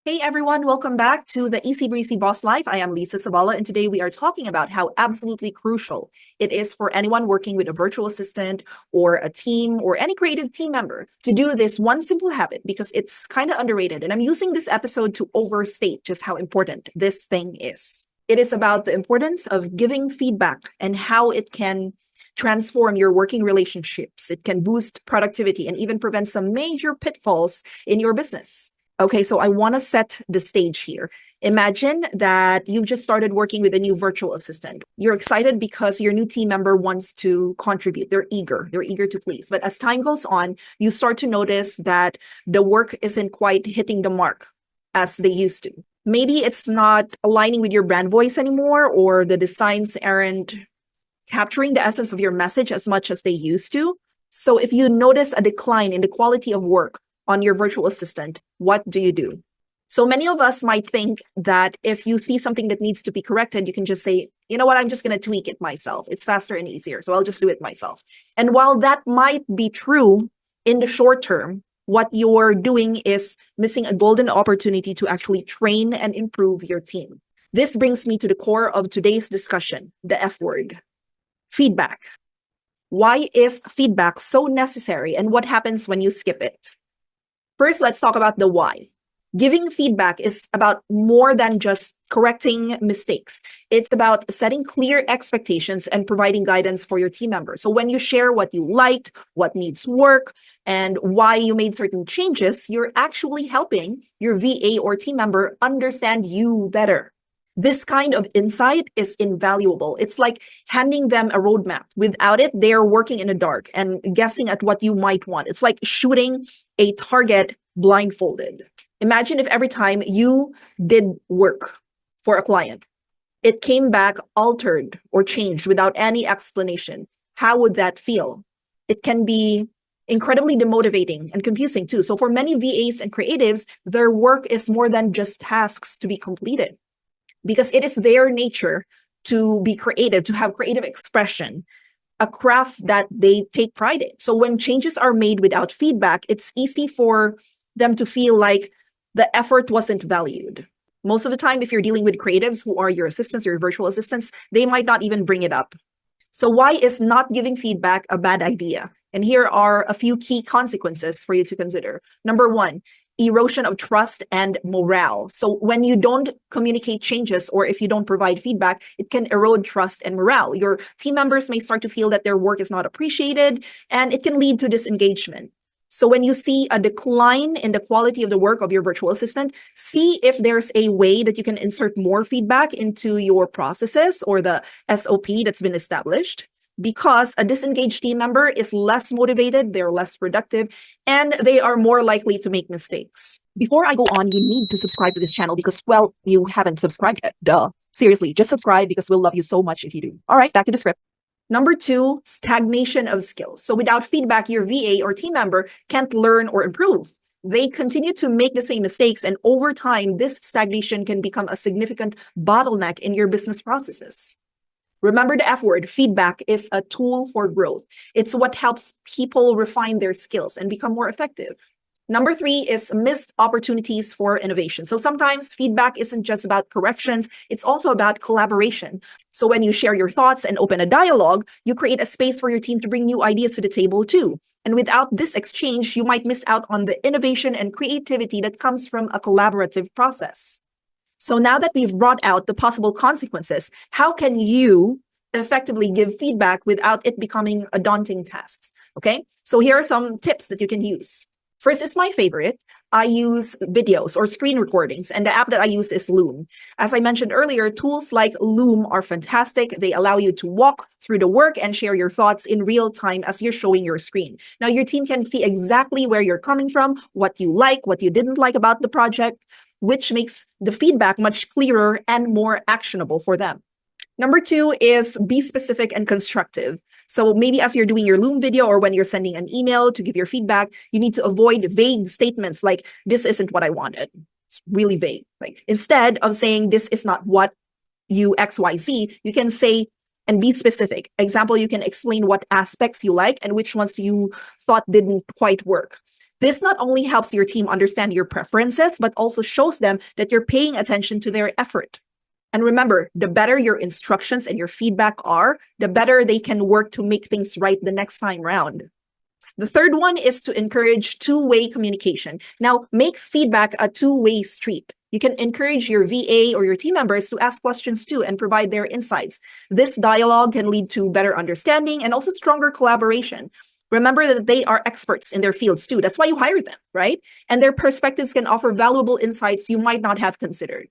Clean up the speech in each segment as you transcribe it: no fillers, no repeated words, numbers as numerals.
Hey everyone, welcome back to the Easy Breezy Boss Life. I am Lisa Sabala, and today we are talking about how absolutely crucial it is for anyone working with a virtual assistant or a team or any creative team member to do this one simple habit because it's kind of underrated. And I'm using this episode to overstate just how important this thing is. It is about the importance of giving feedback and how it can transform your working relationships. It can boost productivity and even prevent some major pitfalls in your business. Okay, so I want to set the stage here. Imagine that you've just started working with a new virtual assistant. You're excited because your new team member wants to contribute. They're eager to please. But as time goes on, you start to notice that the work isn't quite hitting the mark as they used to. Maybe it's not aligning with your brand voice anymore, or the designs aren't capturing the essence of your message as much as they used to. So if you notice a decline in the quality of work on your virtual assistant, what do you do? So many of us might think that if you see something that needs to be corrected, you can just say, you know what, I'm just going to tweak it myself. It's faster and easier, so I'll just do it myself. And while that might be true in the short term, what you're doing is missing a golden opportunity to actually train and improve your team. This brings me to the core of today's discussion, the F word, feedback. Why is feedback so necessary, and what happens when you skip it? First, let's talk about the why. Giving feedback is about more than just correcting mistakes. It's about setting clear expectations and providing guidance for your team members. So when you share what you liked, what needs work, and why you made certain changes, you're actually helping your VA or team member understand you better. This kind of insight is invaluable. It's like handing them a roadmap. Without it, they're working in the dark and guessing at what you might want. It's like shooting a target blindfolded. Imagine if every time you did work for a client, it came back altered or changed without any explanation. How would that feel? It can be incredibly demotivating and confusing too. So for many VAs and creatives, their work is more than just tasks to be completed, because it is their nature to be creative, to have creative expression, a craft that they take pride in. So when changes are made without feedback, it's easy for them to feel like the effort wasn't valued. Most of the time, if you're dealing with creatives who are your assistants or your virtual assistants, they might not even bring it up. So why is not giving feedback a bad idea? And here are a few key consequences for you to consider. Number one, erosion of trust and morale. So when you don't communicate changes, or if you don't provide feedback, it can erode trust and morale. Your team members may start to feel that their work is not appreciated, and it can lead to disengagement. So when you see a decline in the quality of the work of your virtual assistant, see if there's a way that you can insert more feedback into your processes or the SOP that's been established. Because a disengaged team member is less motivated, they're less productive, and they are more likely to make mistakes. Before I go on, you need to subscribe to this channel because, well, you haven't subscribed yet. Duh. Seriously, just subscribe because we'll love you so much if you do. All right, back to the script. Number two, stagnation of skills. So without feedback, your VA or team member can't learn or improve. They continue to make the same mistakes, and over time, this stagnation can become a significant bottleneck in your business processes. Remember the F word, feedback is a tool for growth. It's what helps people refine their skills and become more effective. Number three is missed opportunities for innovation. So sometimes feedback isn't just about corrections, it's also about collaboration. So when you share your thoughts and open a dialogue, you create a space for your team to bring new ideas to the table too. And without this exchange, you might miss out on the innovation and creativity that comes from a collaborative process. So now that we've brought out the possible consequences, how can you effectively give feedback without it becoming a daunting task? Okay, so here are some tips that you can use. First is my favorite. I use videos or screen recordings, and the app that I use is Loom. As I mentioned earlier, tools like Loom are fantastic. They allow you to walk through the work and share your thoughts in real time as you're showing your screen. Now, your team can see exactly where you're coming from, what you like, what you didn't like about the project, which makes the feedback much clearer and more actionable for them. Number two is be specific and constructive. So maybe as you're doing your Loom video or when you're sending an email to give your feedback, you need to avoid vague statements like, this isn't what I wanted. It's really vague. Like, instead of saying this is not what you XYZ, you can say, And be specific. Example, you can explain what aspects you like and which ones you thought didn't quite work. This not only helps your team understand your preferences, but also shows them that you're paying attention to their effort. And remember, the better your instructions and your feedback are, the better they can work to make things right the next time round. The third one is to encourage two-way communication. Now, make feedback a two-way street. You can encourage your VA or your team members to ask questions too and provide their insights. This dialogue can lead to better understanding and also stronger collaboration. Remember that they are experts in their fields too. That's why you hired them, right? And their perspectives can offer valuable insights you might not have considered.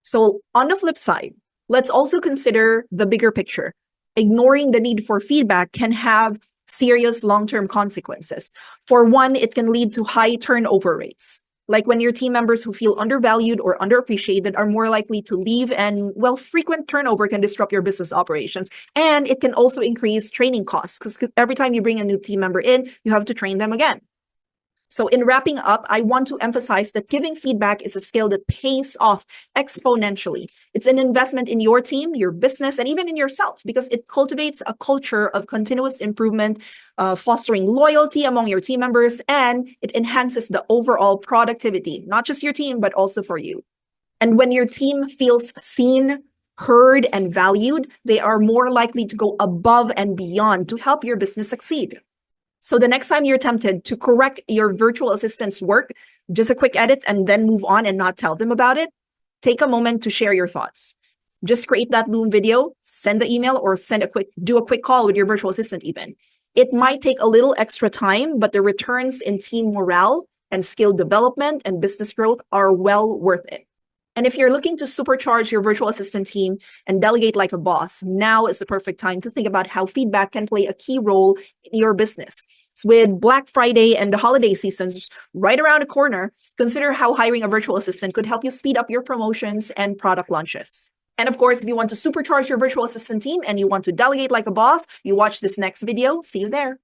So on the flip side, let's also consider the bigger picture. Ignoring the need for feedback can have serious long-term consequences. For one, it can lead to high turnover rates. Like when your team members who feel undervalued or underappreciated are more likely to leave, and well, frequent turnover can disrupt your business operations. And it can also increase training costs because every time you bring a new team member in, you have to train them again. So in wrapping up, I want to emphasize that giving feedback is a skill that pays off exponentially. It's an investment in your team, your business, and even in yourself because it cultivates a culture of continuous improvement, fostering loyalty among your team members, and it enhances the overall productivity, not just your team, but also for you. And when your team feels seen, heard, and valued, they are more likely to go above and beyond to help your business succeed. So the next time you're tempted to correct your virtual assistant's work, just a quick edit and then move on and not tell them about it, take a moment to share your thoughts. Just create that Loom video, send the email, or do a quick call with your virtual assistant even. It might take a little extra time, but the returns in team morale and skill development and business growth are well worth it. And if you're looking to supercharge your virtual assistant team and delegate like a boss, now is the perfect time to think about how feedback can play a key role in your business. So with Black Friday and the holiday seasons right around the corner, consider how hiring a virtual assistant could help you speed up your promotions and product launches. And of course, if you want to supercharge your virtual assistant team and you want to delegate like a boss, you watch this next video. See you there.